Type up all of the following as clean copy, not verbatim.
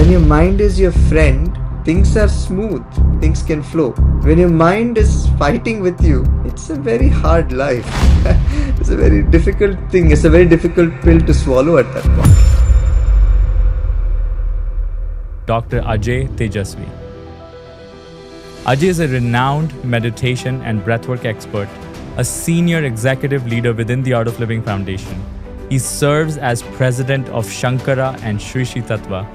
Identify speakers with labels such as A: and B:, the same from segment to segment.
A: When your mind is your friend, things are smooth, things can flow. When your mind is fighting with you, it's a very hard life. It's a very difficult thing, it's a very difficult pill to swallow at that point.
B: Dr. Ajay Tejasvi. Ajay is a renowned meditation and breathwork expert, a senior executive leader within the Art of Living Foundation. He serves as president of Shankara and Shri Shri Tattva,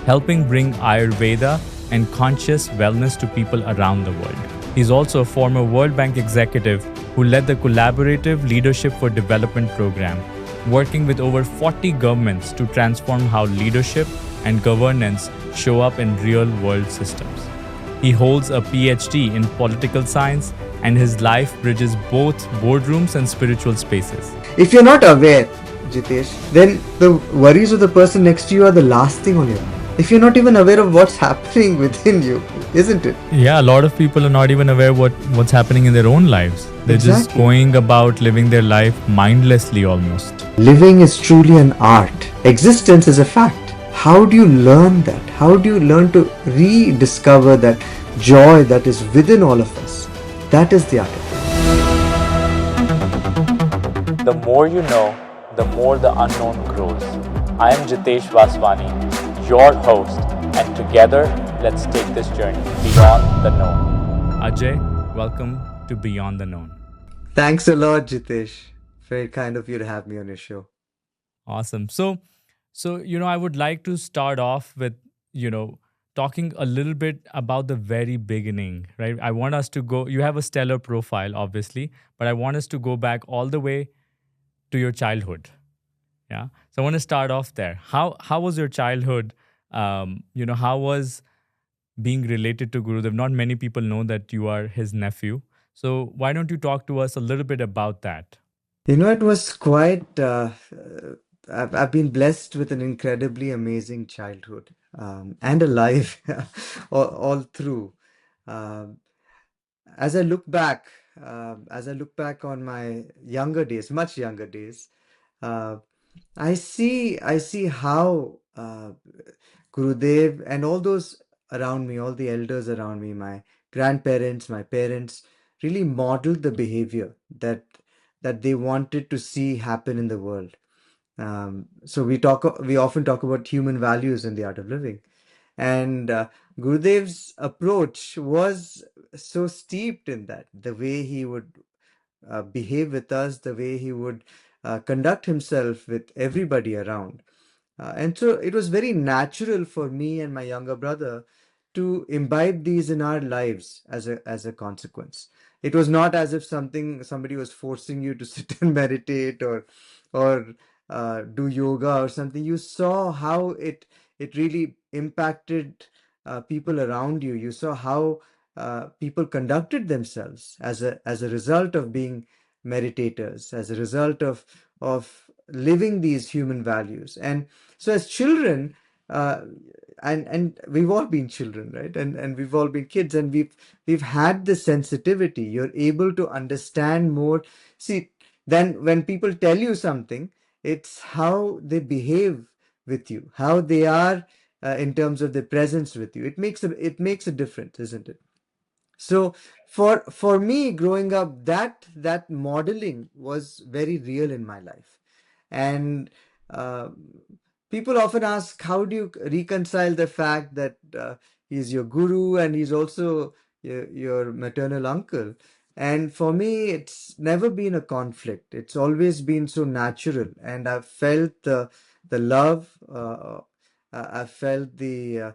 B: helping bring Ayurveda and conscious wellness to people around the world. He's also a former World Bank executive who led the Collaborative Leadership for Development program, working with over 40 governments to transform how leadership and governance show up in real-world systems. He holds a PhD in political science, and his life bridges both boardrooms and spiritual spaces.
A: If you're not aware, Jitesh, then the worries of the person next to you are the last thing on your mind. If you're not even aware of what's happening within you, isn't it?
B: Yeah, a lot of people are not even aware what's happening in their own lives. They're just going about living their life mindlessly almost.
A: Living is truly an art. Existence is a fact. How do you learn that? How do you learn to rediscover that joy that is within all of us? That is the art of it.
B: The more you know, the more the unknown grows. I am Jitesh Vaswani, your host, and together, let's take this journey beyond the known. Ajay, welcome to Beyond the Known.
A: Thanks a lot, Jitesh. Very kind of you to have me on your show.
B: Awesome. So, I would like to start off with, talking a little bit about the very beginning, right? I want us to go, you have a stellar profile, obviously, but I want us to go back all the way to your childhood. Yeah. So I want to start off there. How was your childhood? How was being related to Gurudev? Not many people know that you are his nephew. So why don't you talk to us a little bit about that?
A: It was quite, I've been blessed with an incredibly amazing childhood and a life all through. Um, as I look back, on my younger days, much younger days, uh, I see how Gurudev and all those around me, all the elders around me, my grandparents, my parents, really modeled the behavior that they wanted to see happen in the world. So we often talk about human values in the art of living, and Gurudev's approach was so steeped in that. The way he would behave with us, the way he would conduct himself with everybody around. And so it was very natural for me and my younger brother to imbibe these in our lives as a consequence. It was not as if somebody was forcing you to sit and meditate or do yoga or something. You saw how it really impacted people around you. You saw how people conducted themselves as a result of being meditators, as a result of living these human values. And so as children, uh, and we've all been children, right? And we've all been kids, and we've had this sensitivity. You're able to understand more. See, then when people tell you something, it's how they behave with you, how they are in terms of their presence with you. It makes a difference, isn't it? So for me growing up, that modeling was very real in my life. And uh, people often ask, how do you reconcile the fact that he's your guru and he's also your maternal uncle? And for me, it's never been a conflict. It's always been so natural, and I've felt the love. I've felt the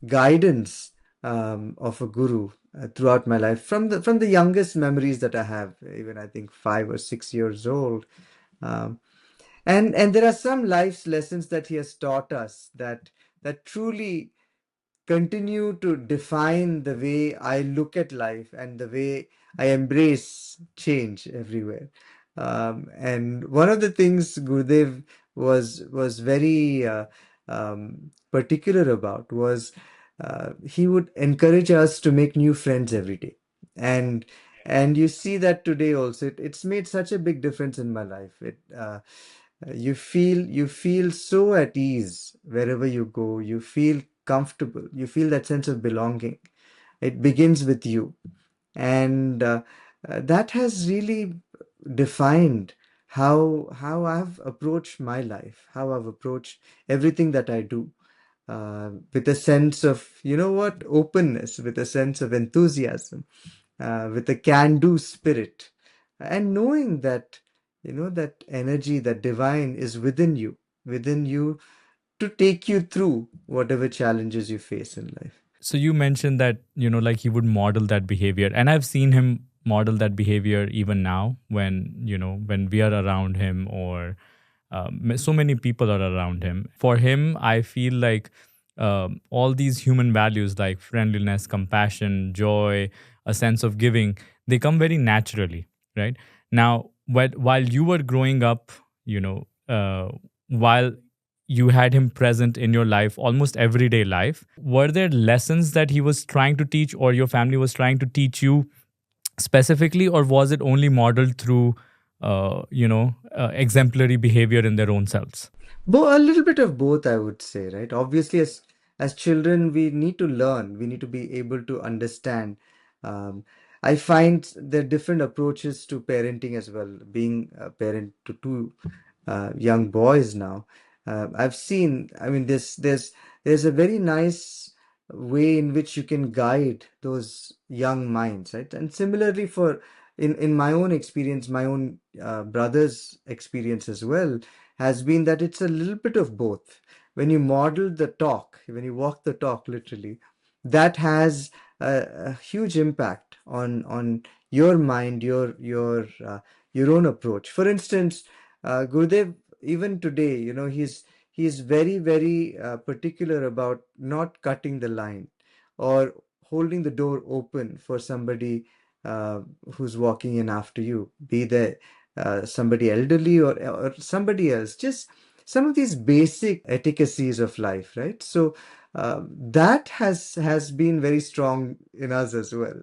A: guidance of a guru throughout my life, from the youngest memories that I have, even I think 5 or 6 years old. Um, and there are some life's lessons that he has taught us that truly continue to define the way I look at life and the way I embrace change everywhere. And one of the things Gurudev was very particular about was he would encourage us to make new friends every day. And and you see that today also. It's made such a big difference in my life. You feel so at ease wherever you go. You feel comfortable. You feel that sense of belonging. It begins with you, and that has really defined how I've approached my life, how I've approached everything that I do, with a sense of, you know what, openness, with a sense of enthusiasm, with a can-do spirit, and knowing that, you know, that energy, that divine is within you to take you through whatever challenges you face in life.
B: So you mentioned that, like he would model that behavior. And I've seen him model that behavior even now when, when we are around him, or so many people are around him. For him, I feel like all these human values like friendliness, compassion, joy, a sense of giving, they come very naturally, right? Now, while you were growing up, while you had him present in your life, almost everyday life, were there lessons that he was trying to teach, or your family was trying to teach you specifically, or was it only modeled through exemplary behavior in their own selves?
A: A little bit of both, I would say, right? Obviously, as children, we need to learn. We need to be able to understand. Um, I find there are different approaches to parenting as well. Being a parent to two young boys now, I've seen. I mean, there's a very nice way in which you can guide those young minds, right? And similarly, for in my own experience, my own brother's experience as well, has been that it's a little bit of both. When you model the talk, when you walk the talk literally, that has a huge impact on your mind, your own approach. For instance, Gurudev, even today, you know, he's very, very particular about not cutting the line or holding the door open for somebody who's walking in after you, be there somebody elderly or somebody else. Just some of these basic etiquettes of life, right? So that has been very strong in us as well.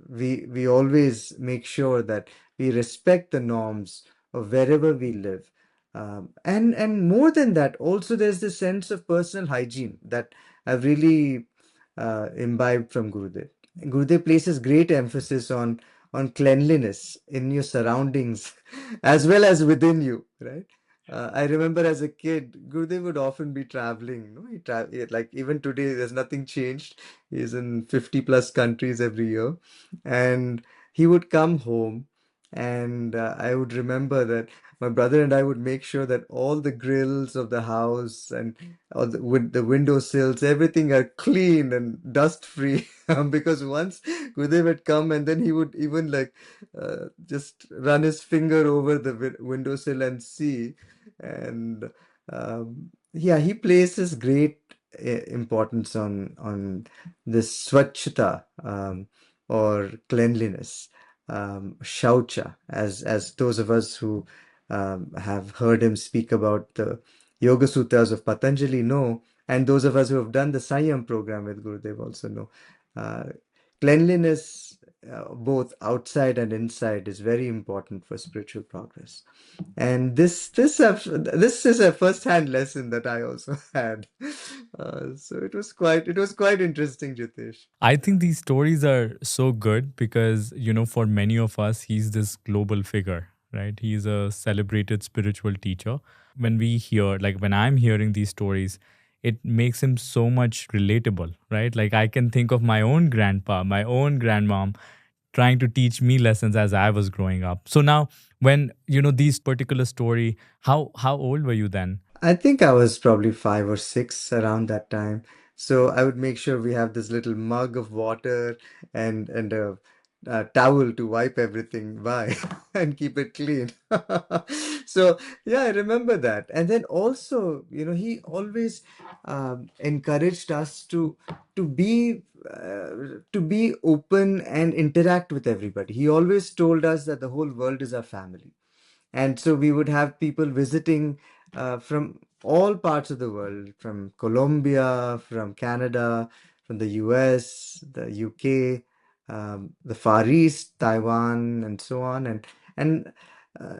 A: We always make sure that we respect the norms of wherever we live. And more than that, also there's this sense of personal hygiene that I've really imbibed from Gurudev. Gurudev places great emphasis on cleanliness in your surroundings as well as within you, right? I remember as a kid, Gurudev would often be traveling. No? Like even today, there's nothing changed. He's in 50 plus countries every year. And he would come home, and I would remember that my brother and I would make sure that all the grills of the house and all the windowsills, everything are clean and dust free. Because once Gurudev had come, and then he would even like just run his finger over the windowsill and see. And yeah, he places great importance on this swachhata, or cleanliness, shaucha, as those of us who have heard him speak about the Yoga Sutras of Patanjali know, and those of us who have done the Sanyam program with Gurudev also know. Uh, Cleanliness, both outside and inside, is very important for spiritual progress. And this is a first-hand lesson that I also had. So it was quite interesting, Jitesh.
B: I think these stories are so good because, for many of us, he's this global figure, right? He's a celebrated spiritual teacher. When we hear, like when I'm hearing these stories, it makes him so much relatable, right? Like I can think of my own grandpa, my own grandmom trying to teach me lessons as I was growing up. So now, when, these particular story, how old were you then?
A: I think I was probably 5 or 6 around that time. So I would make sure we have this little mug of water and a towel to wipe everything by and keep it clean. So yeah, I remember that. And then also, you know, he always encouraged us to be open and interact with everybody. He always told us that the whole world is our family. And so we would have people visiting from all parts of the world, from Colombia, from Canada, from the US, the UK, the Far East, Taiwan, and so on. And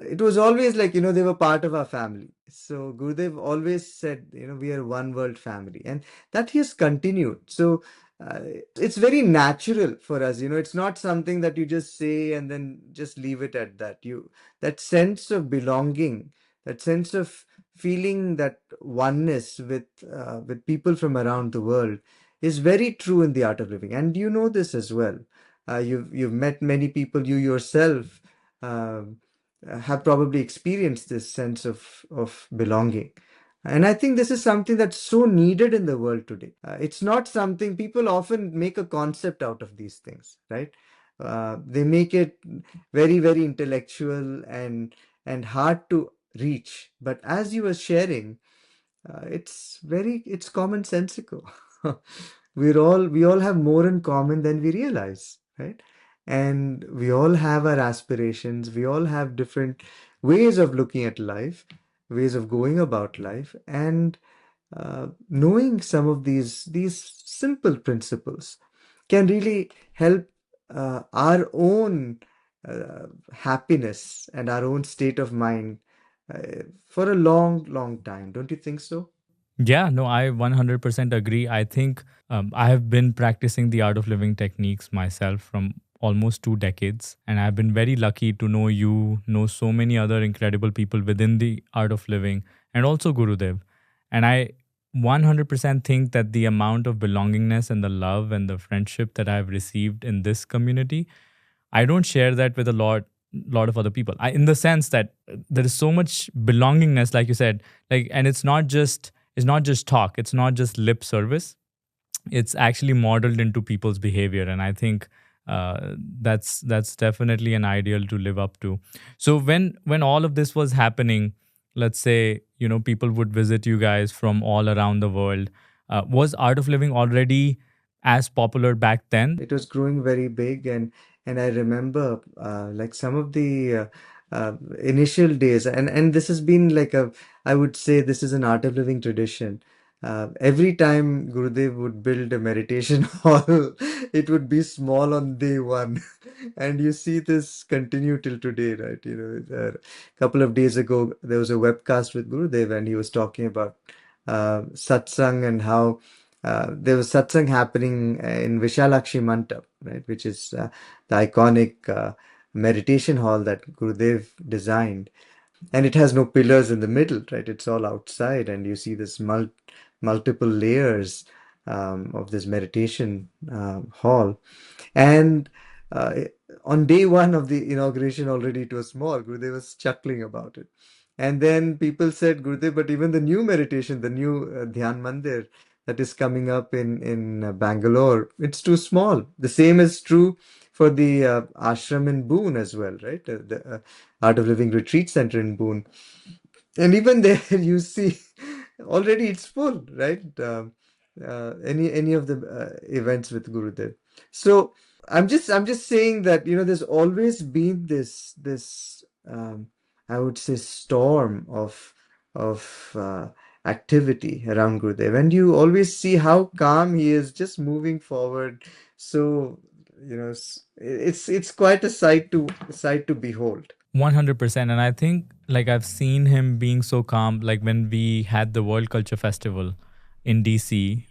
A: it was always like, they were part of our family. So Gurudev always said, we are one world family, and that he has continued. So it's very natural for us. It's not something that you just say and then just leave it at that. That sense of belonging, that sense of feeling that oneness with people from around the world is very true in the art of living, and you know this as well. You've met many people, you yourself. Um have probably experienced this sense of belonging. And I think this is something that's so needed in the world today. It's not something people often make a concept out of these things, right? They make it very, very intellectual and hard to reach. But as you were sharing, it's commonsensical. We all have more in common than we realize, right? And we all have our aspirations. We all have different ways of looking at life, ways of going about life, and knowing some of these simple principles can really help our own happiness and our own state of mind for a long, long time. Don't you think so?
B: Yeah, no, I 100% agree. I think I have been practicing the art of living techniques myself from almost 2 decades. And I've been very lucky to know you, know so many other incredible people within the art of living, and also Gurudev. And I 100% think that the amount of belongingness and the love and the friendship that I've received in this community, I don't share that with a lot of other people. In the sense that there is so much belongingness, like you said, like, and it's not just talk, it's not just lip service, it's actually modeled into people's behavior. And I think that's definitely an ideal to live up to. So when all of this was happening, let's say, people would visit you guys from all around the world. Was art of living already as popular back then?
A: It was growing very big, and I remember like some of the initial days, and this has been like I would say this is an art of living tradition. Every time Gurudev would build a meditation hall, it would be small on day one, and you see this continue till today, right? A couple of days ago there was a webcast with Gurudev, and he was talking about satsang and how there was satsang happening in Vishalakshi Mantap, right, which is the iconic meditation hall that Gurudev designed, and it has no pillars in the middle, right? It's all outside, and you see this multiple layers of this meditation hall. And uh, on day one of the inauguration, already it was small. Gurudev was chuckling about it. And then people said, Gurudev, but even the new meditation, the new Dhyan Mandir that is coming up in Bangalore, it's too small. The same is true for the ashram in Boone as well, right? The Art of Living Retreat Center in Boone. And even there, you see, already it's full, right? Any of the events with Gurudev. So I'm just saying that there's always been this I would say storm of activity around Gurudev, and you always see how calm he is, just moving forward. So it's quite a sight to behold.
B: 100%. And I think, like, I've seen him being so calm, like when we had the World Culture Festival in DC,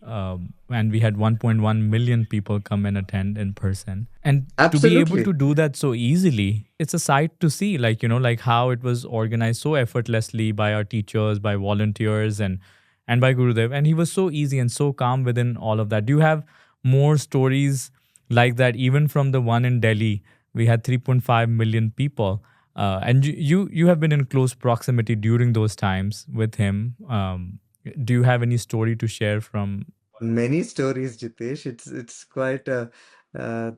B: and we had 1.1 million people come and attend in person. And to be able
A: Absolutely.
B: to do that so easily, it's a sight to see, like, like how it was organized so effortlessly by our teachers, by volunteers, and by Gurudev. And he was so easy and so calm within all of that. Do you have more stories like that, even from the one in Delhi? We had 3.5 million people, and you have been in close proximity during those times with him. Do you have any story to share from?
A: Many stories, Jitesh. It's quite a one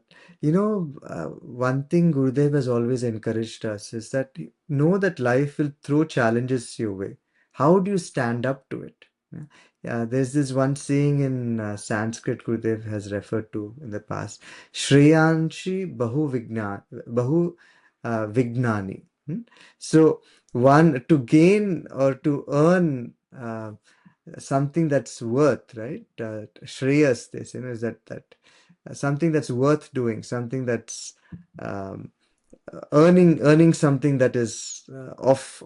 A: thing Gurudev has always encouraged us is that know that life will throw challenges your way. How do you stand up to it? Yeah, there's this one saying in Sanskrit Gurudev has referred to in the past. Shreyanshi bahu vignani. So one to gain or to earn something that's worth, right? Shreyas, is that something that's worth doing, something that's um, earning something that is of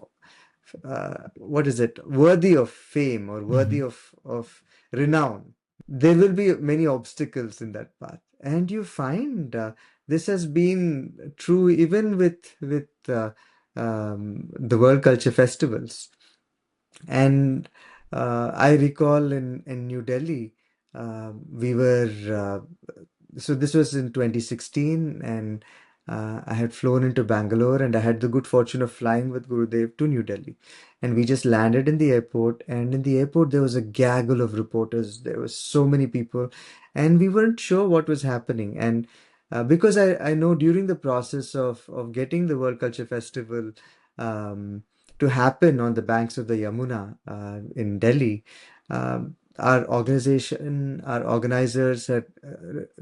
A: what is it, worthy of fame or worthy
B: Hmm.
A: of renown, there will be many obstacles in that path. And you find this has been true even with the World Culture Festivals. And I recall in New Delhi, we were so this was in 2016, and I had flown into Bangalore, and I had the good fortune of flying with Gurudev to New Delhi. And we just landed in the airport, and in the airport there was a gaggle of reporters. There were so many people, and we weren't sure what was happening. And because I know during the process of getting the World Culture Festival um, to happen on the banks of the Yamuna in Delhi, our organizers had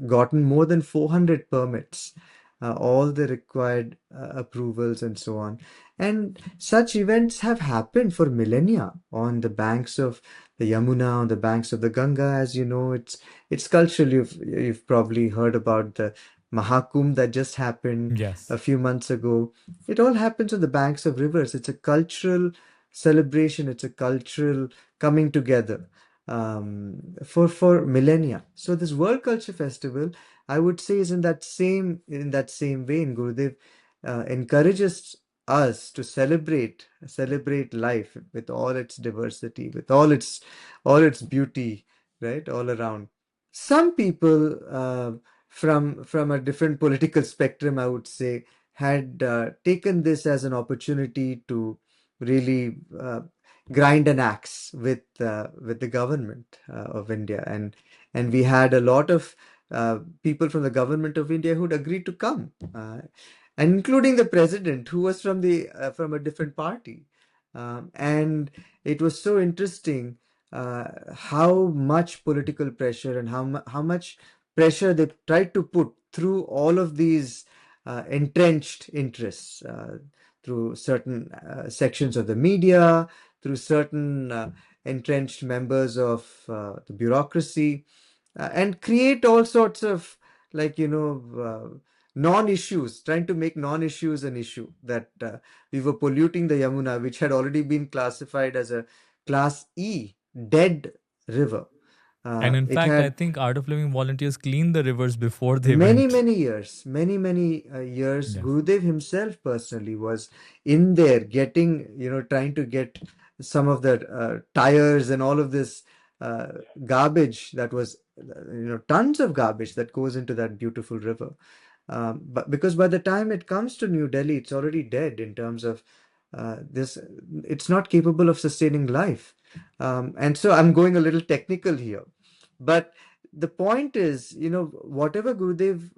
A: gotten more than 400 permits, all the required approvals and so on. And such events have happened for millennia on the banks of the Yamuna, on the banks of the Ganga. As you know, it's cultural. You've probably heard about the Mahakumbh that just happened
B: Yes.
A: a few months ago. It all happens on the banks of rivers. It's a cultural celebration. It's a cultural coming together for millennia. So this World Culture Festival, I would say, is in that same vein. Gurudev encourages us to celebrate life with all its diversity, with all its beauty, right, all around. Some people from a different political spectrum, I would say, had taken this as an opportunity to really grind an axe with the government of India, and we had a lot of people from the government of India who'd agreed to come, and including the president, who was from a different party, and it was so interesting how much political pressure and how much pressure they tried to put through all of these entrenched interests, through certain sections of the media, through certain entrenched members of the bureaucracy, and create all sorts of, like, non-issues, trying to make non-issues an issue, that we were polluting the Yamuna, which had already been classified as a class E dead river.
B: And in
A: It
B: fact, I
A: had
B: think Art of Living volunteers cleaned the rivers before they
A: many,
B: went.
A: many years, many years.
B: Yes.
A: Gurudev himself personally was in there getting, trying to get some of the tires and all of this uh, garbage that was, tons of garbage that goes into that beautiful river. But because by the time it comes to New Delhi, it's already dead in terms of this, it's not capable of sustaining life. And so I'm going a little technical here. But the point is, whatever Gurudev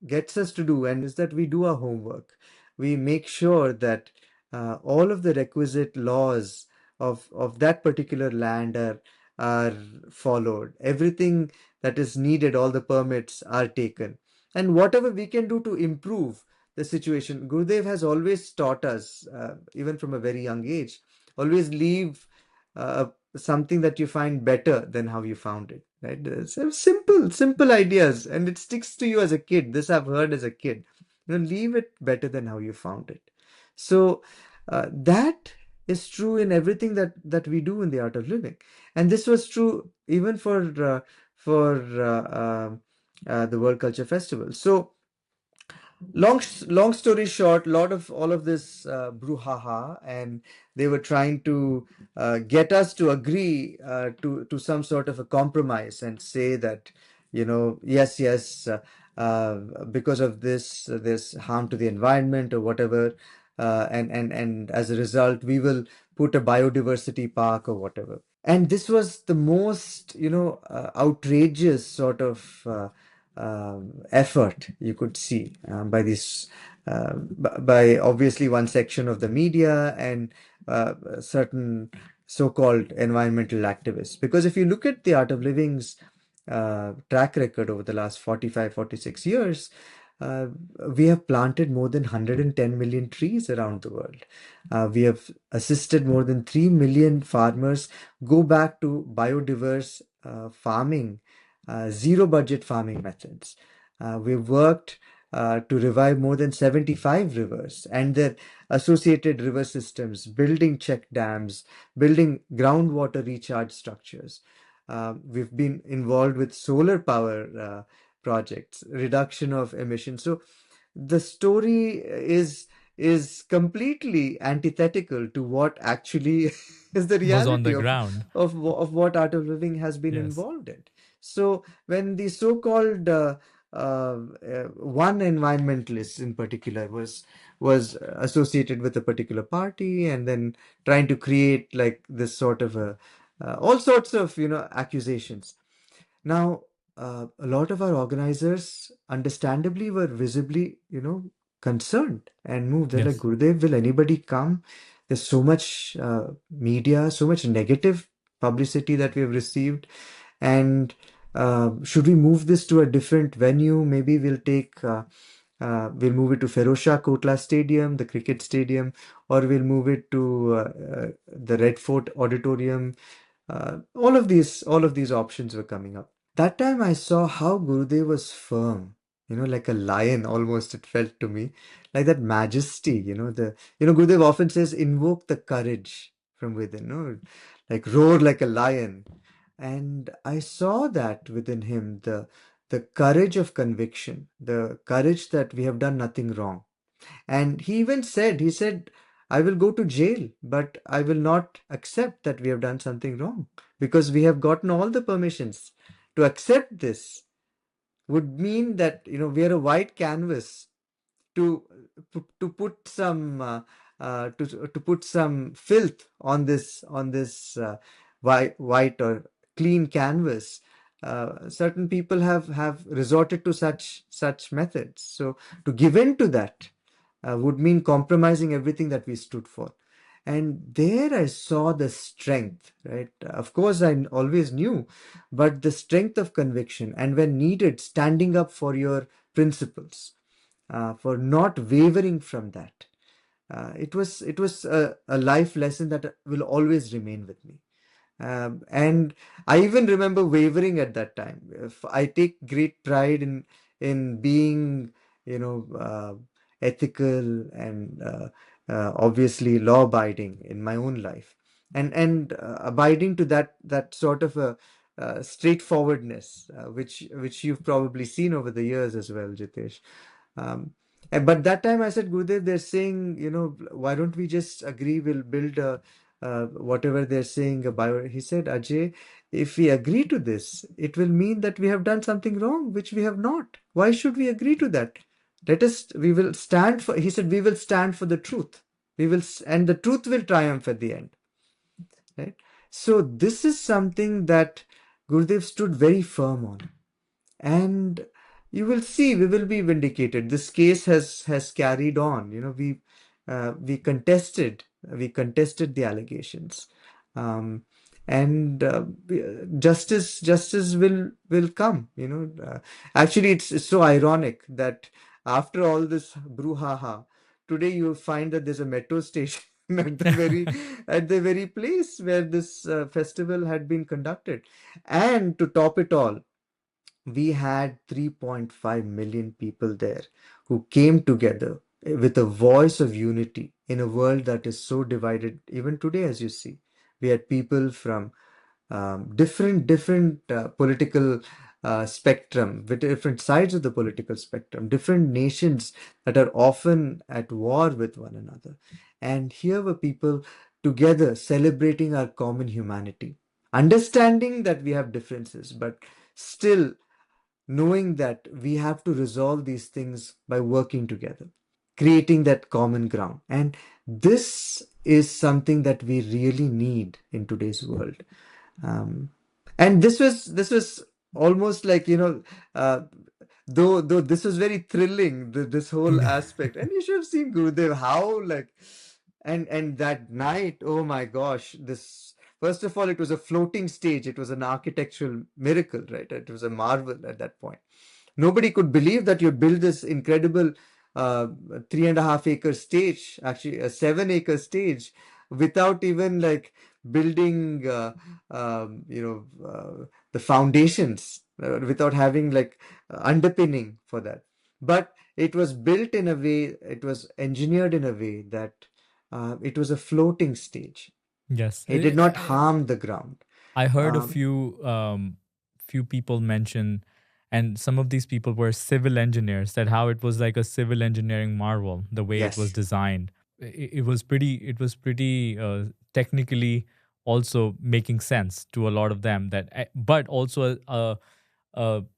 A: gets us to do, and is that we do our homework. We make sure that all of the requisite laws of that particular land are followed. Everything that is needed, all the permits are taken. And whatever we can do to improve the situation, Gurudev has always taught us, even from a very young age, always leave uh, something that you find better than how you found it. Right? So simple ideas, and it sticks to you as a kid. This I've heard as a kid. Leave it better than how you found it. So that is true in everything that we do in the art of living, and this was true even for the World Culture Festival. So long story short, lot of all of this brouhaha, and they were trying to get us to agree to some sort of a compromise and say that, yes, because of this harm to the environment or whatever, and as a result we will put a biodiversity park or whatever. And this was the most, outrageous sort of effort you could see by this, by obviously one section of the media and certain so-called environmental activists. Because if you look at the Art of Living's track record over the last 45, 46 years, uh, we have planted more than 110 million trees around the world. We have assisted more than 3 million farmers go back to biodiverse farming, zero budget farming methods. We've worked to revive more than 75 rivers and their associated river systems, building check dams, building groundwater recharge structures. We've been involved with solar power projects, reduction of emissions. So the story is completely antithetical to what actually is the
B: Was on
A: reality
B: the ground.
A: of what art of living has been
B: Yes.
A: involved in. So when the so-called one environmentalist in particular was associated with a particular party and then trying to create like this sort of a all sorts of accusations. Now, a lot of our organizers, understandably, were visibly, concerned and moved. They're like,
B: Yes.
A: Gurudev, will anybody come? There's so much media, so much negative publicity that we have received. And should we move this to a different venue? Maybe we'll move it to Ferozshah Kotla Stadium, the cricket stadium, or we'll move it to the Red Fort Auditorium. All of these options were coming up. That time I saw how Gurudev was firm, like a lion almost it felt to me, like that majesty, Gurudev often says, invoke the courage from within, no? Like roar like a lion. And I saw that within him, the courage of conviction, the courage that we have done nothing wrong. And he even said, I will go to jail, but I will not accept that we have done something wrong because we have gotten all the permissions. To accept this would mean that, we are a white canvas to to put some to put some filth on this white or clean canvas. Certain people have resorted to such methods. So to give in to that would mean compromising everything that we stood for. And there I saw the strength, right? Of course, I always knew, but the strength of conviction, and when needed, standing up for your principles, for not wavering from that. It was a life lesson that will always remain with me. And I even remember wavering at that time. If I take great pride in being, ethical and obviously law-abiding in my own life, and abiding to that sort of a straightforwardness, which you've probably seen over the years as well, Jitesh. Um, but that time I said, Gurudev, they're saying, why don't we just agree? We'll build whatever they're saying about. He said, Ajay, if we agree to this, it will mean that we have done something wrong, which we have not. Why should we agree to that? We will stand for, he said, we will stand for the truth. And the truth will triumph at the end. Right? So this is something that Gurudev stood very firm on. And you will see we will be vindicated. This case has carried on. We contested the allegations, um, and justice will come. Actually, it's so ironic that after all this brouhaha, today you find that there's a metro station at the very place where this festival had been conducted. And to top it all, we had 3.5 million people there who came together with a voice of unity in a world that is so divided even today, as you see. We had people from different political spectrum, with different sides of the political spectrum, different nations that are often at war with one another. And here were people together celebrating our common humanity, understanding that we have differences, but still knowing that we have to resolve these things by working together, creating that common ground. And this is something that we really need in today's world. Um, and this was almost like, though this was very thrilling, this whole aspect. And you should have seen Gurudev, how like, and that night, oh my gosh, this, first of all, it was a floating stage. It was an architectural miracle, right? It was a marvel at that point. Nobody could believe that you build this incredible 3.5 acre stage, actually a 7 acre stage, without even like building, the foundations, without having like underpinning for that. But it was built in a way, it was engineered in a way that it was a floating stage.
B: Yes.
A: It did not harm the ground.
B: I heard a
A: Um,
B: few people mention, and some of these people were civil engineers, that how it was like a civil engineering marvel the way it was
A: yes.
B: designed. It was pretty technically also making sense to a lot of them, that but also a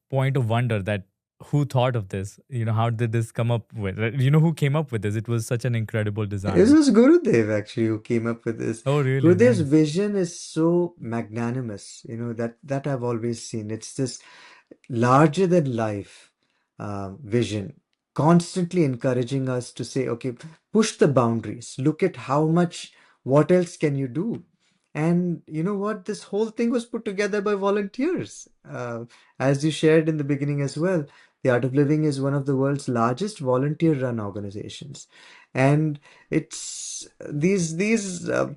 B: point of wonder that who thought of this, how did this come up with, who came up with this. It was such an incredible
A: This
B: design.
A: was Gurudev actually who came up with this.
B: Oh, really
A: Gurudev's
B: nice.
A: vision is so magnanimous, that I've always seen. It's this larger than life vision, constantly encouraging us to say, okay, push the boundaries. Look at how much, what else can you do? And you know what? This whole thing was put together by volunteers. As you shared in the beginning as well, the Art of Living is one of the world's largest volunteer-run organizations, and it's I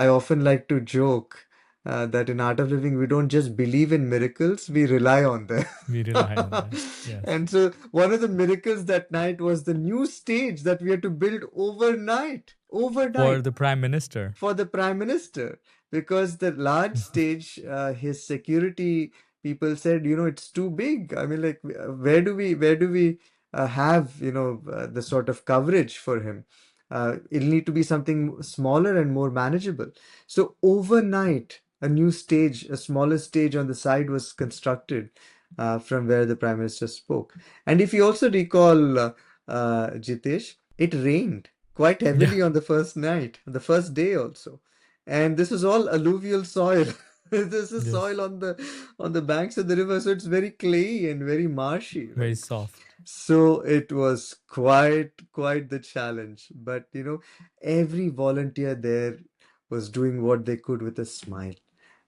A: often like to joke that in Art of Living we don't just believe in miracles, we rely on them.
B: We rely on them. Yes.
A: And so one of the miracles that night was the new stage that we had to build overnight.
B: For
A: Overnight
B: the prime minister.
A: for the prime minister, because the large stage, his security people said, it's too big. I mean, like, where do we have, the sort of coverage for him? It'll need to be something smaller and more manageable. So overnight, a new stage, a smaller stage on the side was constructed from where the prime minister spoke. And if you also recall, Jitesh, it rained quite
B: Yeah,
A: heavily on the first night, on the first day also. And this is all alluvial soil. This is
B: yes.
A: soil on the banks of the river, so it's very clayey and very marshy,
B: Very
A: right?
B: soft.
A: So it was quite the challenge. But every volunteer there was doing what they could with a smile.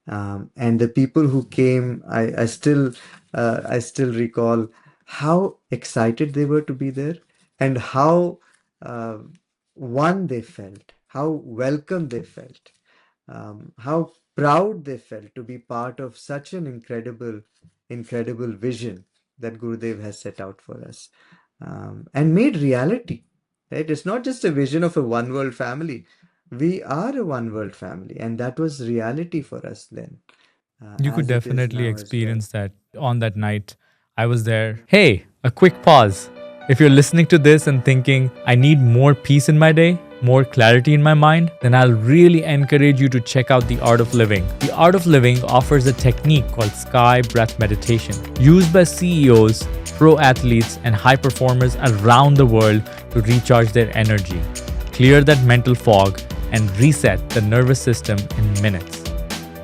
A: And the people who came, I still recall how excited they were to be there, and how uh, one they felt, how welcome they felt, how proud they felt to be part of such an incredible vision that Gurudev has set out for us, and made reality. Right? It's not just a vision of a one world family. We are a one world family, and that was reality for us then,
B: You could
A: as it is
B: definitely
A: now as well.
B: experience that on that night. I was there. Hey, a quick pause. If you're listening to this and thinking, I need more peace in my day, more clarity in my mind, then I'll really encourage you to check out The Art of Living. The Art of Living offers a technique called Sky Breath Meditation, used by CEOs, pro athletes, and high performers around the world to recharge their energy, clear that mental fog, and reset the nervous system in minutes.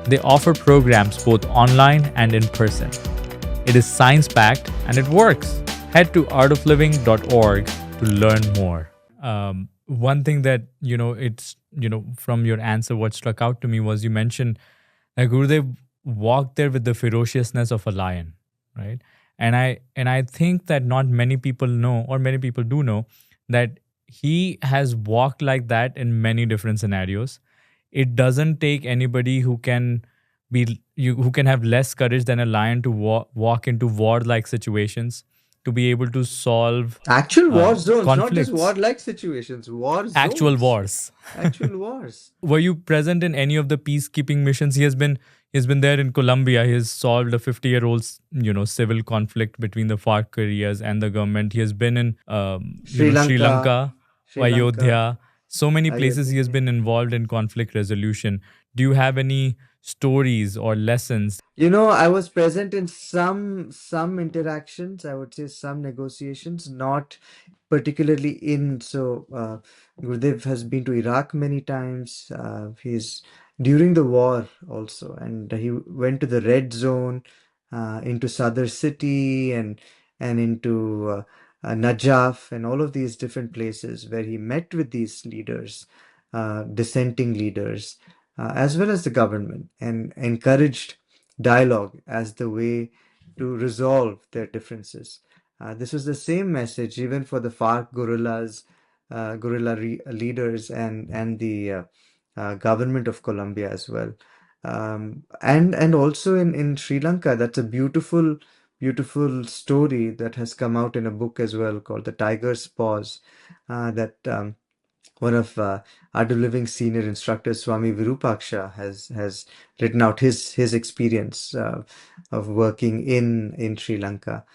B: They offer programs both online and in person. It is science packed and it works. Head to artofliving.org to learn more. One thing that, from your answer, what struck out to me was you mentioned that Gurudev walked there with the ferociousness of a lion, right? And I think that not many people know, or many people do know, that he has walked like that in many different scenarios. It doesn't take anybody who can have less courage than a lion to walk into war like situations, to be able to solve
A: Actual war zones, not just
B: conflicts,
A: war-like situations, war
B: actual
A: zones,
B: wars.
A: actual wars.
B: Were you present in any of the peacekeeping missions? He has been there in Colombia. He has solved a 50-year-old civil conflict between the FARC areas and the government. He has been in
A: Sri
B: Sri
A: Lanka,
B: Lanka,
A: Sri Lanka,
B: Ayodhya. So many places he has
A: Ayodhya.
B: been involved in conflict resolution. Do you have any stories or lessons?
A: I was present in some interactions, I would say some negotiations, not particularly in. So Gurudev has been to Iraq many times. He's during the war also, and he went to the red zone, into Sadr city, and into Najaf, and all of these different places where he met with these leaders, dissenting leaders, as well as the government, and encouraged dialogue as the way to resolve their differences. This was the same message even for the FARC leaders, and the government of Colombia as well. And also in Sri Lanka, that's a beautiful beautiful story that has come out in a book as well called The Tiger's Paws, that one of Art of Living senior instructor Swami Virupaksha has written out his experience of working in Sri Lanka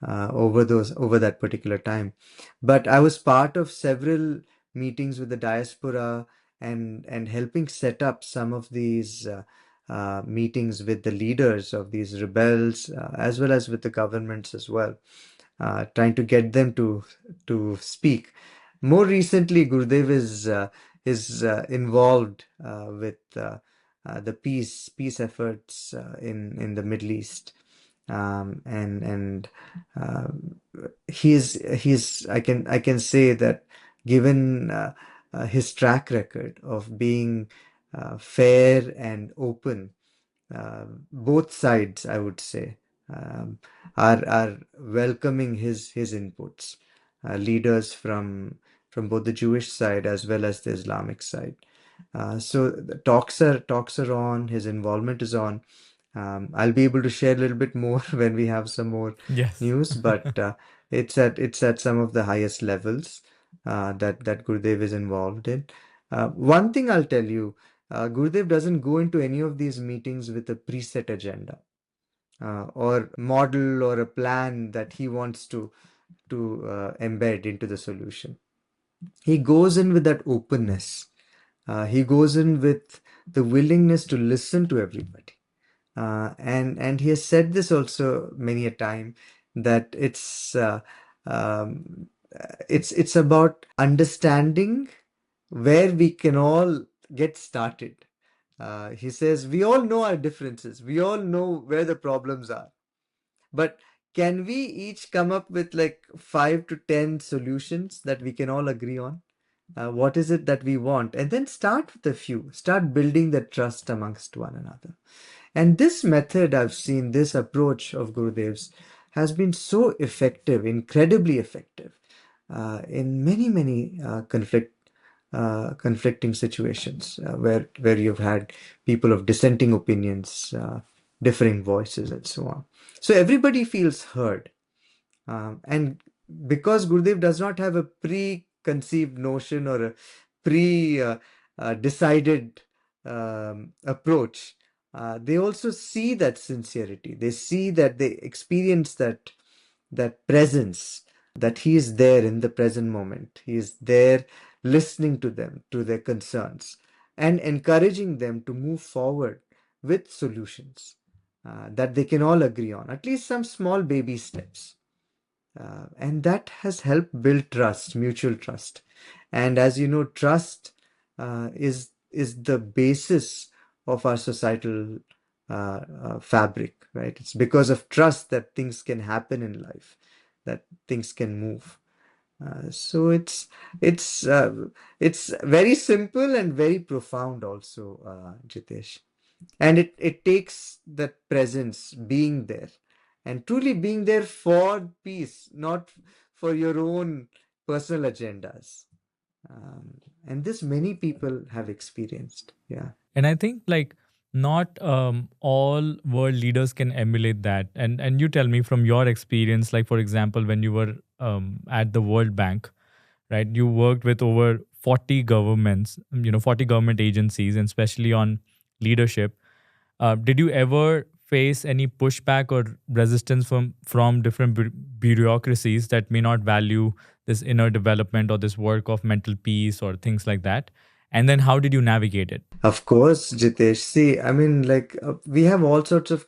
A: over that particular time. But I was part of several meetings with the diaspora and helping set up some of these meetings with the leaders of these rebels as well as with the governments as well, trying to get them to speak. More recently, Gurudev is involved with the peace efforts in the Middle East, and uh, he's I can say that given his track record of being fair and open, both sides, I would say, um, are welcoming his inputs. Leaders from both the Jewish side as well as the Islamic side. So the talks are on. His involvement is on. I'll be able to share a little bit more when we have some more
B: Yes.
A: news, but it's at some of the highest levels that Gurudev is involved in. One thing I'll tell you, Gurudev doesn't go into any of these meetings with a preset agenda or model or a plan that he wants to embed into the solution. He goes in with that openness. He goes in with the willingness to listen to everybody. And he has said this also many a time, that um, it's about understanding where we can all get started. He says we all know our differences, we all know where the problems are, but can we each come up with like 5 to 10 solutions that we can all agree on? What is it that we want? And then start with a few, start building the trust amongst one another. And this method, I've seen, this approach of Gurudev's has been so effective, incredibly effective, in many conflicting situations where you've had people of dissenting opinions, differing voices, and so on. So everybody feels heard. And because Gurudev does not have a preconceived notion or a pre decided approach, they also see that sincerity. They see that, they experience that presence, that he is there in the present moment. He is there listening to them, to their concerns, and encouraging them to move forward with solutions that they can all agree on, at least some small baby steps. And that has helped build trust, mutual trust. And as you know, trust is the basis of our societal fabric, right? It's because of trust that things can happen in life, that things can move. So it's it's very simple and very profound also, Jitesh. And it takes that presence, being there, and truly being there for peace, not for your own personal agendas. And this many people have experienced. Yeah.
B: And I think like not all world leaders can emulate that. And you tell me from your experience, like for example, when you were at the World Bank, right? You worked with over 40 governments, 40 government agencies, and especially on leadership. Did you ever face any pushback or resistance from different bureaucracies that may not value this inner development or this work of mental peace or things like that? And then how did you navigate it?
A: Of course, Jitesh. See, I mean, like, we have all sorts of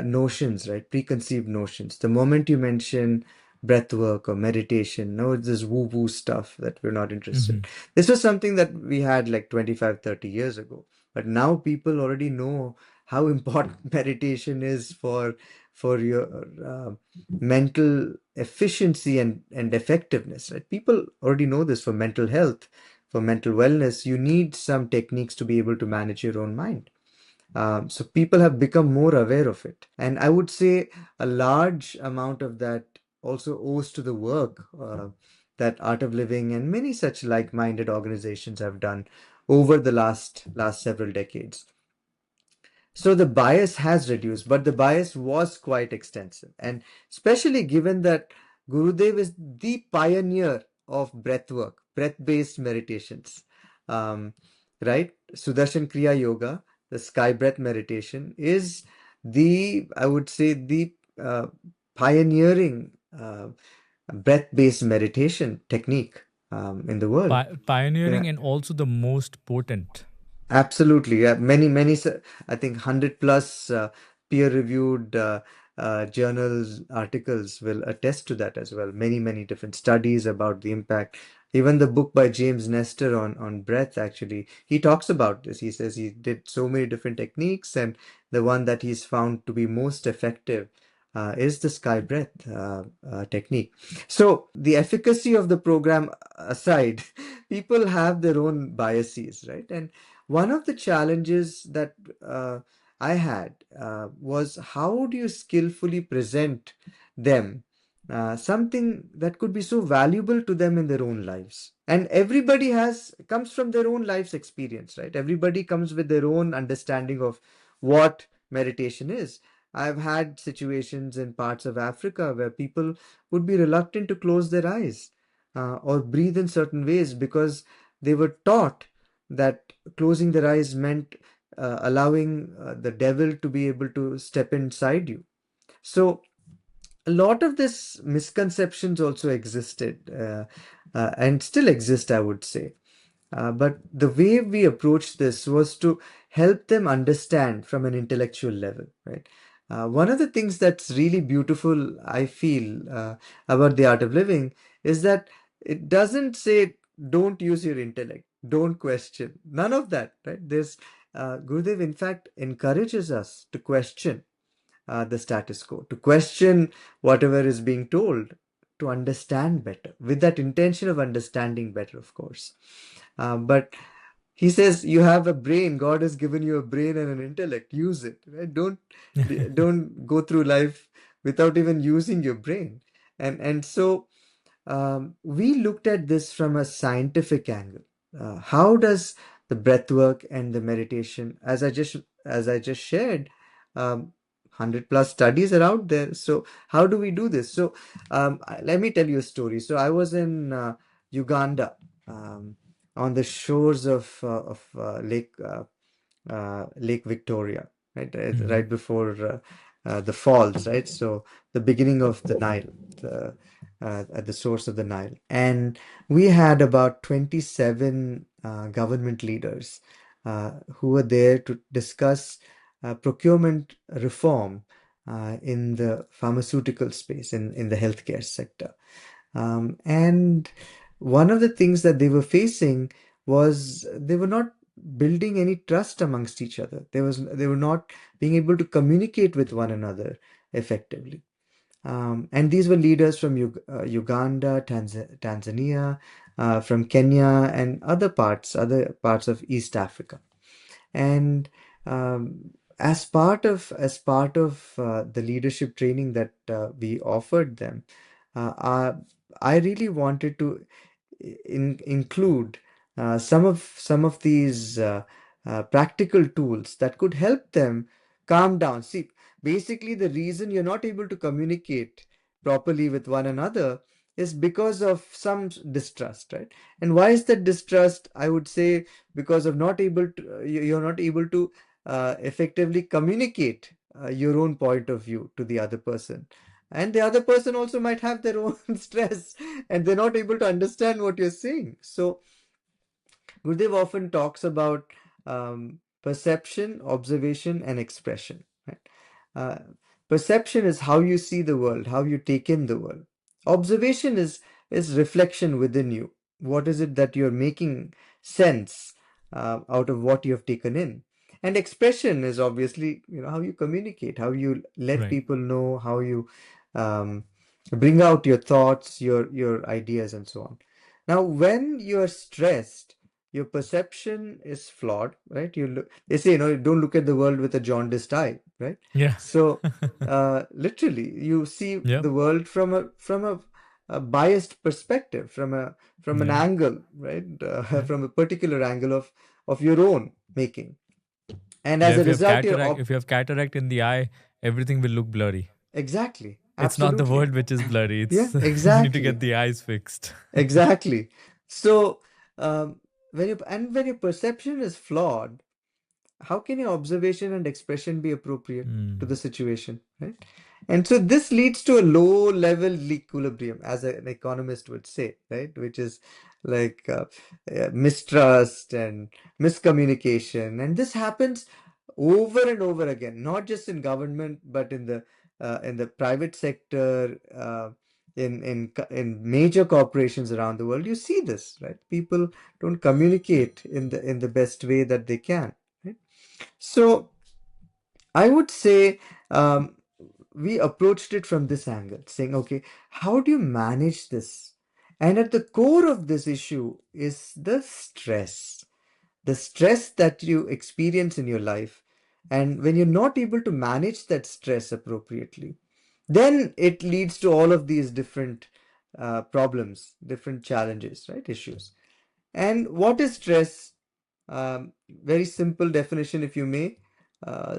A: notions, right? Preconceived notions. The moment you mention breath work or meditation, no, it's this woo-woo stuff that we're not interested in.
B: Hmm.
A: This was something that we had like 25, 30 years ago. But now people already know how important meditation is for your mental efficiency and effectiveness, right? People already know this. For mental health, for mental wellness, you need some techniques to be able to manage your own mind. So people have become more aware of it. And I would say a large amount of that also owes to the work that Art of Living and many such like-minded organizations have done over the last several decades. So the bias has reduced, but the bias was quite extensive. And especially given that Gurudev is the pioneer of breathwork, breath-based meditations. Um, right? Sudarshan Kriya Yoga, the sky breath meditation, is I would say, the pioneering breath-based meditation technique in the world.
B: Pioneering
A: Yeah.
B: and also the most potent.
A: Absolutely. Yeah. I think 100 plus peer-reviewed journals, articles will attest to that as well. Many different studies about the impact. Even the book by James Nestor on breath, actually, he talks about this. He says he did so many different techniques, and the one that he's found to be most effective is the sky breath technique. So the efficacy of the program aside, people have their own biases, right? And one of the challenges that I had was, how do you skillfully present them something that could be so valuable to them in their own lives? And everybody has comes from their own life's experience, right? Everybody comes with their own understanding of what meditation is. I've had situations in parts of Africa where people would be reluctant to close their eyes or breathe in certain ways because they were taught that closing their eyes meant allowing the devil to be able to step inside you. So a lot of this misconceptions also existed and still exist, I would say. But the way we approached this was to help them understand from an intellectual level, right? One of the things that's really beautiful, I feel, about the art of living is that it doesn't say don't use your intellect, don't question, none of that, right? Gurudev, in fact, encourages us to question the status quo, to question whatever is being told, to understand better, with that intention of understanding better, of course. But he says you have a brain. God has given you a brain and an intellect. Use it. Right? Don't go through life without even using your brain. And so we looked at this from a scientific angle. How does the breath work and the meditation, as I just shared, 100 plus studies are out there. So how do we do this? So let me tell you a story. So I was in Uganda, on the shores of Lake Victoria, right?
B: Mhm.
A: Right before the falls, right? So the beginning of the Nile, at the source of the Nile. And we had about 27 government leaders who were there to discuss procurement reform in the pharmaceutical space, in the healthcare sector. And one of the things that they were facing was they were not building any trust amongst each other. They were not being able to communicate with one another effectively. And these were leaders from Uganda, Tanzania, from Kenya, and other parts of East Africa. And as part of the leadership training that we offered them, I really wanted to include some of these practical tools that could help them calm down. See, basically, the reason you're not able to communicate properly with one another is because of some distrust, right? And why is that distrust? I would say because of not able to you're not able to effectively communicate your own point of view to the other person, and the other person also might have their own stress, and they're not able to understand what you're saying. So Gurudev often talks about perception, observation, and expression. Right? Uh, Perception is how you see the world, how you take in the world. Observation is reflection within you. What is it that you're making sense out of what you have taken in? And expression is obviously, how you communicate, how you let
B: Right.
A: people know, how you um, bring out your thoughts, your ideas, and so on. Now, when you're stressed, your perception is flawed, right? They say, don't look at the world with a jaundiced eye, right?
B: Yeah.
A: So, literally, you see
B: Yep.
A: the world from a biased perspective, from an
B: Yeah.
A: angle, right?
B: Yeah.
A: From a particular angle of your own making. And
B: Yeah,
A: as a result, you're
B: if you have cataract in the eye, everything will look blurry.
A: exactly,
B: It's not the
A: absolutely.
B: world which is blurry.
A: Yeah,
B: It's you need to get
A: exactly.
B: the eyes fixed.
A: Exactly. So, when your perception is flawed, how can your observation and expression be appropriate to
B: Hmm.
A: the situation, right? And so this leads to a low level equilibrium, as an economist would say, right? Which is like mistrust and miscommunication. And this happens over and over again, not just in government, but in the private sector, in major corporations around the world. You see this, right? People don't communicate in the best way that they can, right? So I would say we approached it from this angle, saying, okay, how do you manage this? And at the core of this issue is the stress that you experience in your life. And when you're not able to manage that stress appropriately, then it leads to all of these different problems, different challenges, right? Issues. And what is stress? Very simple definition, if you may.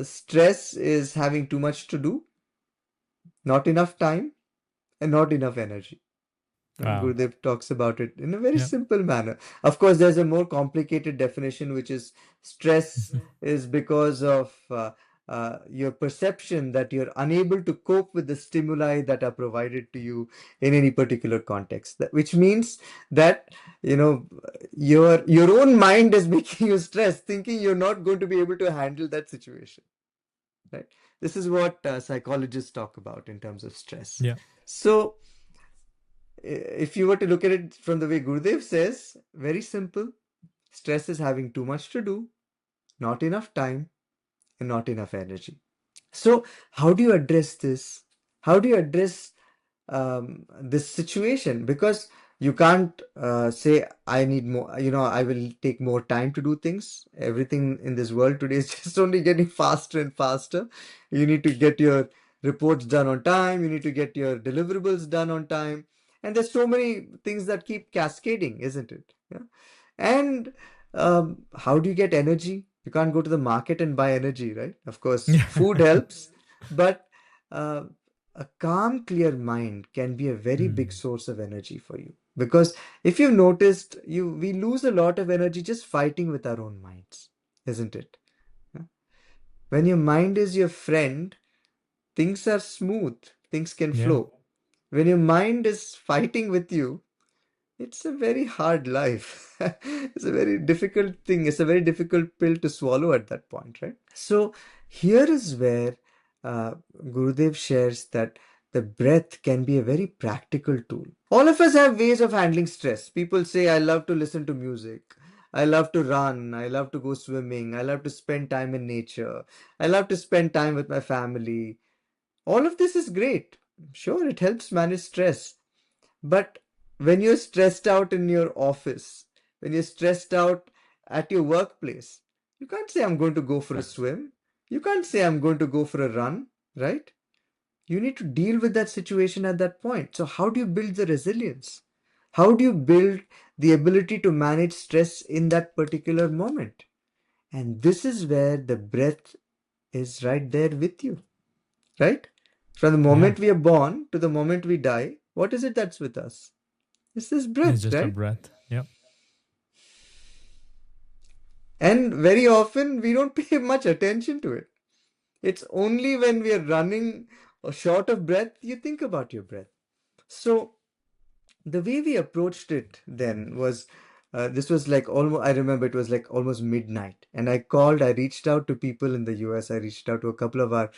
A: Stress is having too much to do, not enough time, and not enough energy. Right?
B: Wow.
A: Gurudev talks about it in a very
B: Yeah.
A: simple manner. Of course, there's a more complicated definition, which is stress is because of your perception that you're unable to cope with the stimuli that are provided to you in any particular context. Which means that you know your own mind is making you stress, thinking you're not going to be able to handle that situation. Right? This is what psychologists talk about in terms of stress.
B: Yeah.
A: So if you were to look at it from the way Gurudev says, very simple. Stress is having too much to do, not enough time, and not enough energy. So, how do you address this? How do you address this situation? Because you can't say, I need more, I will take more time to do things. Everything in this world today is just only getting faster and faster. You need to get your reports done on time, you need to get your deliverables done on time. And there's so many things that keep cascading, isn't it? Yeah. And how do you get energy? You can't go to the market and buy energy, right? Of course,
B: Yeah.
A: food helps, but uh, a calm, clear mind can be a very big
B: Hmm.
A: source of energy for you. Because if you've noticed, we lose a lot of energy just fighting with our own minds, isn't it? Yeah? When your mind is your friend, things are smooth, things can
B: Yeah.
A: flow. When your mind is fighting with you, it's a very hard life. It's a very difficult thing. It's a very difficult pill to swallow at that point, right? So here is where Gurudev shares that the breath can be a very practical tool. All of us have ways of handling stress. People say, I love to listen to music. I love to run. I love to go swimming. I love to spend time in nature. I love to spend time with my family. All of this is great. Sure, it helps manage stress. But when you're stressed out in your office, when you're stressed out at your workplace, you can't say, I'm going to go for a swim. You can't say, I'm going to go for a run, right? You need to deal with that situation at that point. So, how do you build the resilience? How do you build the ability to manage stress in that particular moment? And this is where the breath is right there with you, right? From the
B: Yeah.
A: moment we are born to the moment we die, what is it that's with us? It's this
B: It's
A: breath,
B: just a
A: right?
B: breath. Yeah.
A: And very often we don't pay much attention to it. It's only when we are running or short of breath you think about your breath. So the way we approached it then was this was like almost, I remember it was like almost midnight, and I reached out to people in the US. I reached out to a couple of our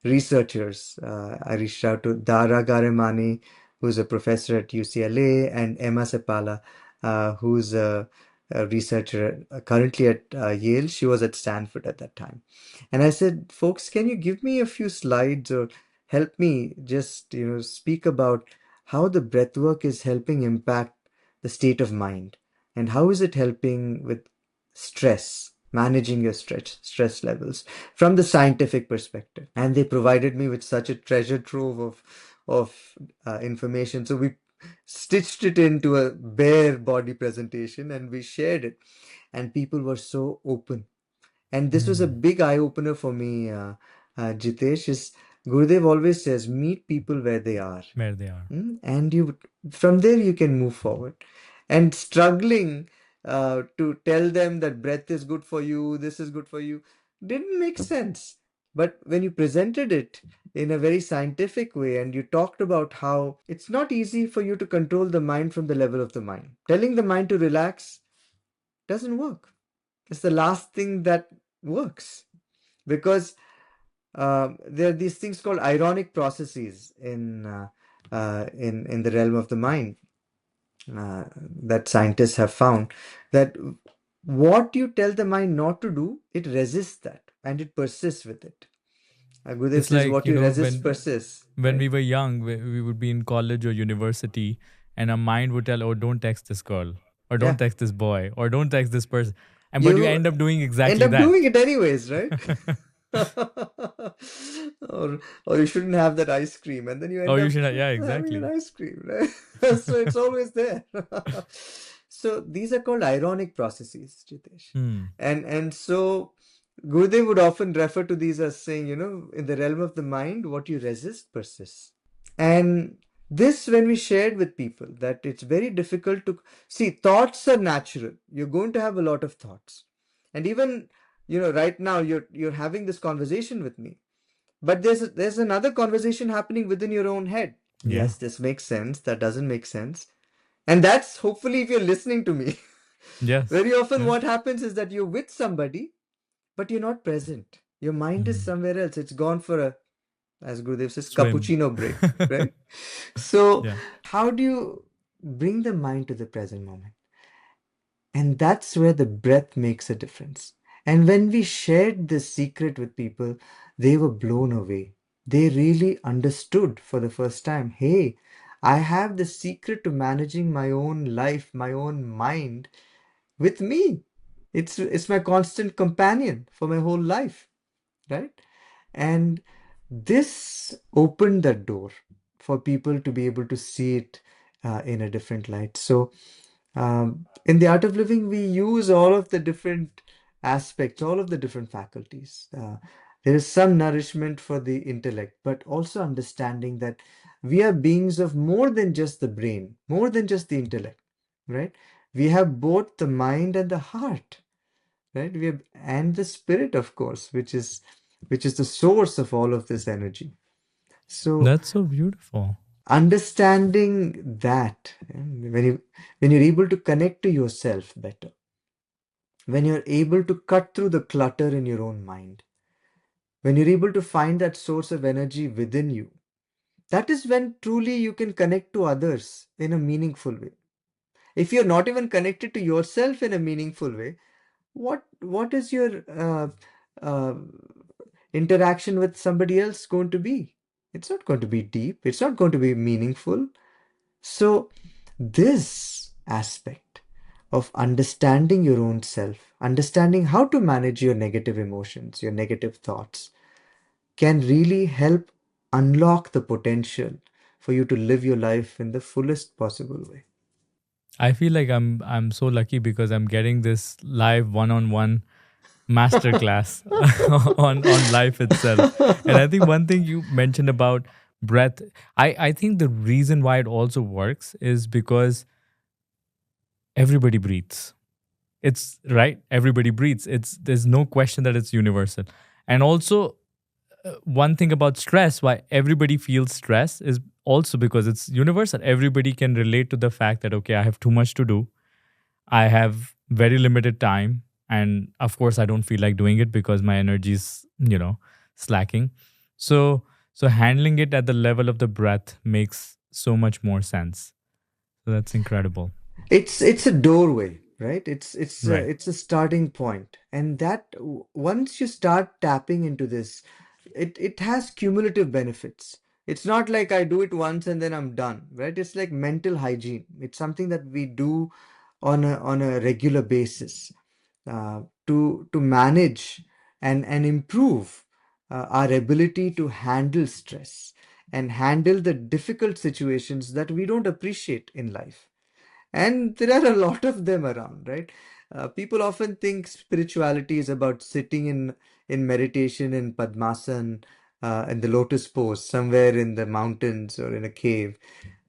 A: researchers. I reached out to Dara Garemani, who's a professor at UCLA, and Emma Sepala, who's a researcher currently at Yale. She was at Stanford at that time. And I said, folks, can you give me a few slides or help me just, speak about how the breathwork is helping impact the state of mind, and how is it helping with stress, managing your stress levels from the scientific perspective. And they provided me with such a treasure trove of information. So we stitched it into a bare body presentation and we shared it, and people were so open. And this was a
B: Hmm.
A: big eye opener for me, Jitesh. Is Gurudev always says, meet people where they are.
B: Where they are.
A: And you from there you can move forward. And struggling to tell them that breath is good for you, this is good for you, didn't make sense. But when you presented it in a very scientific way and you talked about how it's not easy for you to control the mind from the level of the mind, telling the mind to relax doesn't work. It's the last thing that works, because there are these things called ironic processes in the realm of the mind, that scientists have found that what you tell the mind not to do, it resists that and it persists with it. Gurudev
B: It's
A: says,
B: like,
A: what
B: you
A: you
B: know,
A: resist
B: when
A: persists,
B: when
A: right?
B: we were young, we would be in college or university, and our mind would tell, "Oh, don't text this girl, or
A: Yeah,
B: don't text this boy, or don't text this person," and but you
A: you
B: end up doing
A: end
B: exactly
A: up doing
B: that.
A: it anyways, right? or or you shouldn't have that ice cream, and then you
B: Oh,
A: end
B: you
A: up
B: should. Yeah,
A: having an
B: exactly.
A: ice cream, right? So it's always there. So these are called ironic processes, Jitesh.
B: Hmm.
A: And so Gurudev would often refer to these as saying, in the realm of the mind, what you resist persists. And this, when we shared with people, that it's very difficult to see, thoughts are natural. You're going to have a lot of thoughts. And even, right now you're having this conversation with me. But there's another conversation happening within your own head.
B: Yeah.
A: Yes, this makes sense. That doesn't make sense. And that's hopefully if you're listening to me.
B: Yes.
A: Very often
B: Yeah.
A: what happens is that you're with somebody, but you're not present. Your mind is
B: Hmm.
A: somewhere else. It's gone for a, as Gurudev says,
B: Swim.
A: cappuccino break, right? So,
B: Yeah.
A: how do you bring the mind to the present moment? And that's where the breath makes a difference. And when we shared this secret with people, they were blown away. They really understood for the first time, hey, I have the secret to managing my own life, my own mind with me. It's my constant companion for my whole life, right? And this opened that door for people to be able to see it in a different light. So, in the art of living, we use all of the different aspects, all of the different faculties. There is some nourishment for the intellect, but also understanding that we are beings of more than just the brain, more than just the intellect, right? We have both the mind and the heart, right? We have, and the spirit, of course, which is the source of all of this energy. So
B: That's so beautiful.
A: understanding that, when you're able to connect to yourself better, when you're able to cut through the clutter in your own mind, when you're able to find that source of energy within you, that is when truly you can connect to others in a meaningful way. If you're not even connected to yourself in a meaningful way, what is your uh, interaction with somebody else going to be? It's not going to be deep. It's not going to be meaningful. So, this aspect of understanding your own self, understanding how to manage your negative emotions, your negative thoughts, can really help unlock the potential for you to live your life in the fullest possible way.
B: I feel like I'm so lucky because I'm getting this live one-on-one masterclass on life itself. And I think one thing you mentioned about breath, I think the reason why it also works is because everybody breathes. It's right, everybody breathes. It's There's no question that it's universal. And also, one thing about stress, why everybody feels stress, is also because it's universal. Everybody can relate to the fact that, okay, I have too much to do, I have very limited time, and of course I don't feel like doing it because my energy is, slacking. So handling it at the level of the breath makes so much more sense. So that's incredible.
A: It's a doorway, right? it's a,
B: Right.
A: it's a starting point, and that once you start tapping into this, it has cumulative benefits. It's not like I do it once and then I'm done, right? It's like mental hygiene. It's something that we do on a regular basis, to manage and improve our ability to handle stress and handle the difficult situations that we don't appreciate in life. And there are a lot of them around, right? People often think spirituality is about sitting in meditation in Padmasan, in the lotus pose, somewhere in the mountains or in a cave.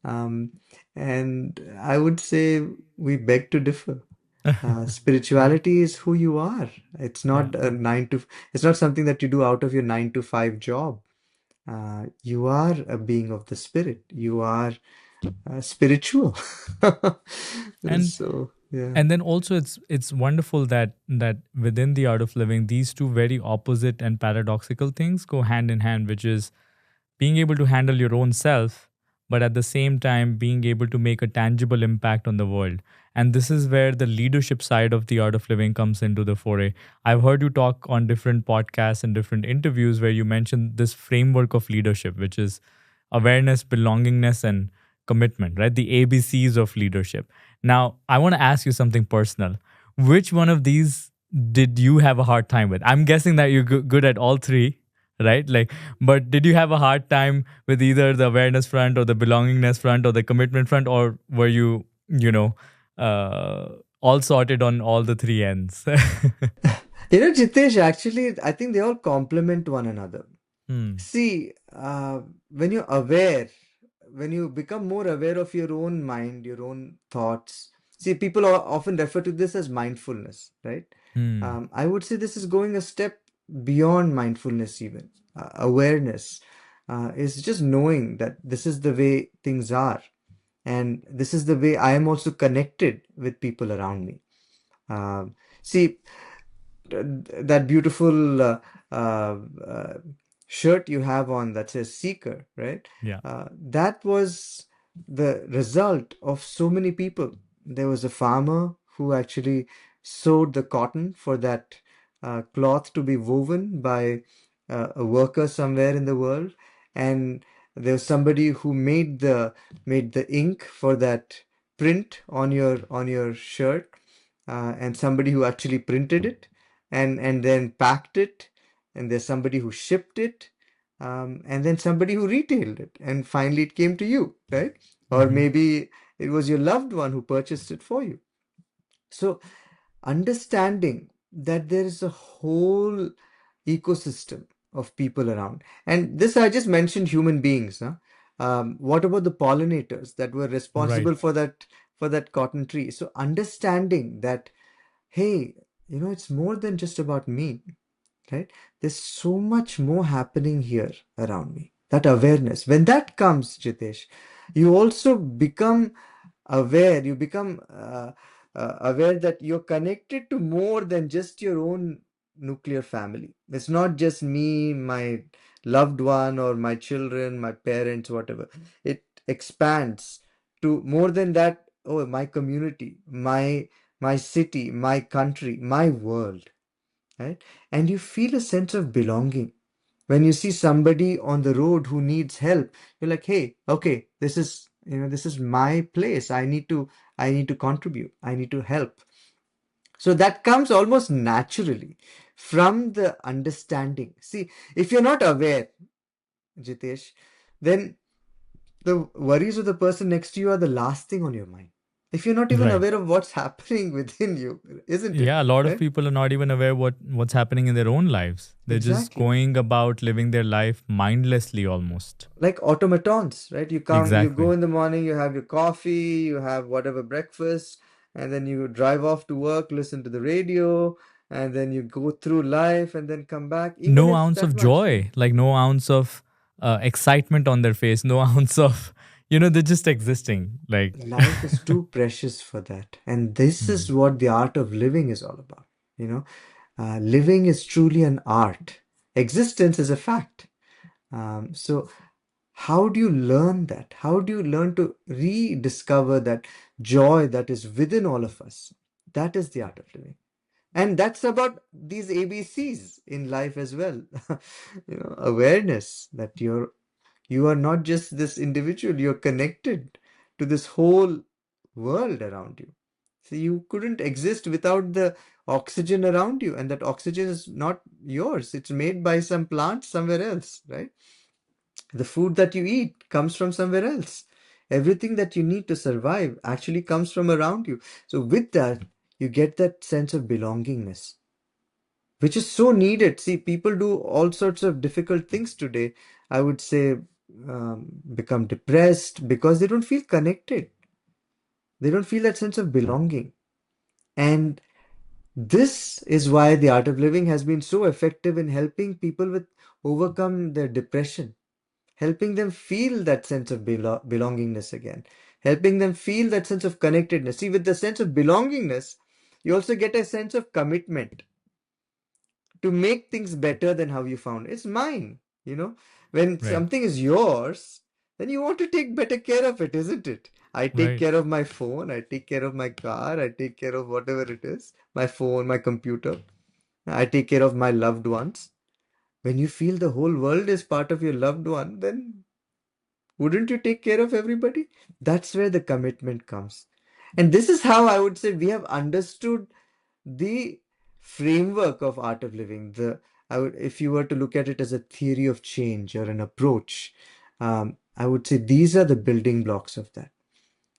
A: Um, and I would say we beg to differ. Spirituality is who you are. It's
B: Yeah.
A: not a it's not something that you do out of your 9 to 5 job. You are a being of the spirit. You are spiritual.
B: And
A: So, yeah.
B: and then also it's wonderful that within the art of living, these two very opposite and paradoxical things go hand in hand, which is being able to handle your own self, but at the same time being able to make a tangible impact on the world. And this is where the leadership side of the art of living comes into the foray. I've heard you talk on different podcasts and different interviews where you mentioned this framework of leadership, which is awareness, belongingness, and commitment, right? The ABCs of leadership. Now, I want to ask you something personal. Which one of these did you have a hard time with? I'm guessing that you're good at all three, right? Like, but did you have a hard time with either the awareness front or the belongingness front or the commitment front, or were you, all sorted on all the three ends?
A: Jitesh, actually, I think they all complement one another.
B: Hmm.
A: See, when you're aware, when you become more aware of your own mind, your own thoughts, see, people often refer to this as mindfulness, right?
B: Hmm.
A: I would say this is going a step beyond mindfulness, even. Awareness is just knowing that this is the way things are, and this is the way I am also connected with people around me. See, that beautiful uh, shirt you have on that says seeker, right?
B: Yeah.
A: That was the result of so many people. There was a farmer who actually sewed the cotton for that cloth to be woven by a worker somewhere in the world, and there was somebody who made the ink for that print on your shirt, and somebody who actually printed it and then packed it, and there's somebody who shipped it, and then somebody who retailed it, and finally it came to you, right? Or
B: Mm-hmm.
A: maybe it was your loved one who purchased it for you. So understanding that there is a whole ecosystem of people around, and this I just mentioned human beings, huh? What about the pollinators that were
B: Right.
A: responsible for that cotton tree? So understanding that, hey, it's more than just about me, right? There's so much more happening here around me. That awareness, when that comes, Jitesh, you also become aware, you become aware that you're connected to more than just your own nuclear family. It's not just me, my loved one, or my children, my parents, whatever. It expands to more than that. Oh, my community, my city, my country, my world, right? And you feel a sense of belonging. When you see somebody on the road who needs help, you're like, hey, okay, this is my place. I need to contribute. I need to help. So that comes almost naturally from the understanding. See, if you're not aware, Jitesh, then the worries of the person next to you are the last thing on your mind. If you're not even
B: Right.
A: aware of what's happening within you, isn't it?
B: Yeah, a lot of
A: Right?
B: people are not even aware what's happening in their own lives. They're just
A: Exactly.
B: going about living their life mindlessly almost.
A: Like automatons, right? You go
B: Exactly.
A: in the morning, you have your coffee, you have whatever breakfast, and then you drive off to work, listen to the radio, and then you go through life and then come back, even
B: No
A: if
B: ounce
A: that
B: of
A: much, right?
B: joy, like no ounce of excitement on their face, no ounce of, they're just existing. Like,
A: Life is too precious for that. And this
B: hmm,
A: is what the art of living is all about. You know, living is truly an art. Existence is a fact. So how do you learn that? How do you learn to rediscover that joy that is within all of us? That is the art of living. And that's about these ABCs in life as well. Awareness that you are not just this individual, you're connected to this whole world around you. So you couldn't exist without the oxygen around you, and that oxygen is not yours. It's made by some plant somewhere else, right? The food that you eat comes from somewhere else. Everything that you need to survive actually comes from around you. So with that, You get that sense of belongingness, which is so needed. See, people do all sorts of difficult things today. I would say become depressed because they don't feel connected. They don't feel that sense of belonging. And this is why the art of living has been so effective in helping people with overcome their depression, helping them feel that sense of belongingness again, helping them feel that sense of connectedness. See, with the sense of belongingness, you also get a sense of commitment to make things better than how you found it. It's mine, you know. When
B: Right.
A: something is yours, then you want to take better care of it, isn't it? I take
B: Right.
A: care of my phone, I take care of my car, I take care of whatever it is, my phone, my computer. I take care of my loved ones. When you feel the whole world is part of your loved one, then wouldn't you take care of everybody? That's where the commitment comes. And this is how I would say we have understood the framework of art of living. If you were to look at it as a theory of change or an approach, I would say these are the building blocks of that.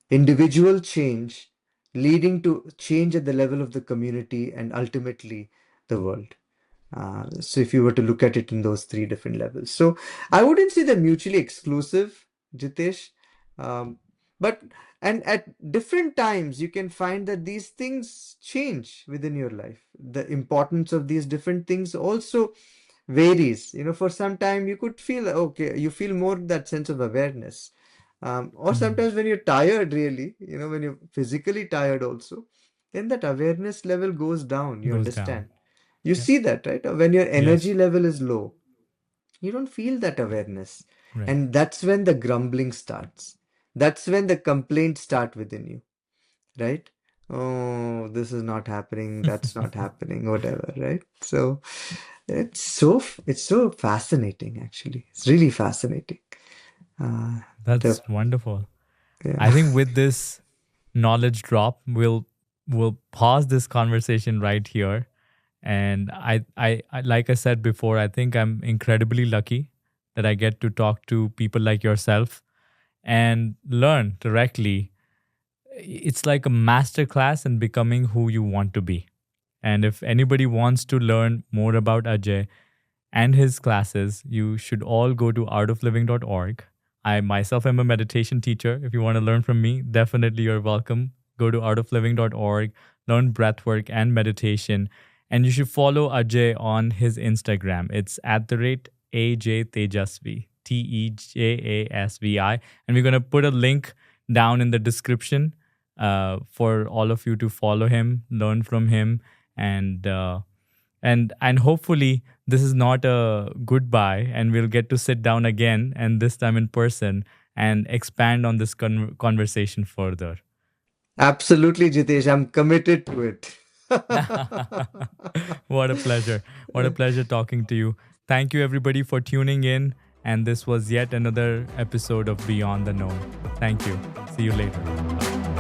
A: Individual change leading to change at the level of the community and ultimately the world. So if you were to look at it in those three different levels. So I wouldn't say they're mutually exclusive, Jitesh. Um, but and at different times you can find that these things change within your life. The importance of these different things also varies. For some time you could feel okay, you feel more that sense of awareness. Or
B: Mhm.
A: sometimes when you're tired, really, when you're physically tired also, then that awareness level goes down. You
B: Goes down.
A: understand? You
B: Yeah.
A: see that, right? When your
B: Yes.
A: energy level is low, you don't feel that awareness.
B: Right.
A: And that's when the grumbling starts. That's when the complaints start within you, right? Oh, this is not happening, that's not happening, whatever, right? So it's so fascinating, actually. It's really fascinating. Uh, the
B: That's wonderful. I
A: Yeah.
B: think with this knowledge drop, we'll pause this conversation right here. And I like I said before, I think I'm incredibly lucky that I get to talk to people like yourself and learn directly. It's like a master class in becoming who you want to be. And if anybody wants to learn more about Ajay and his classes, you should all go to artofliving.org. I myself am a meditation teacher. If you want to learn from me, definitely you're welcome. Go to artofliving.org, learn breathwork and meditation. And you should follow Ajay on his Instagram. It's at the rate AJ Tejasvi, Tejasvi. And we're going to put a link down in the description for all of you to follow him, learn from him, and and hopefully this is not a goodbye, and we'll get to sit down again, and this time in person, and expand on this conversation further.
A: Absolutely, Jitesh. I'm committed to it.
B: What a pleasure. What a pleasure talking to you. Thank you, everybody, for tuning in. And this was yet another episode of Beyond the Known. Thank you. See you later. Bye.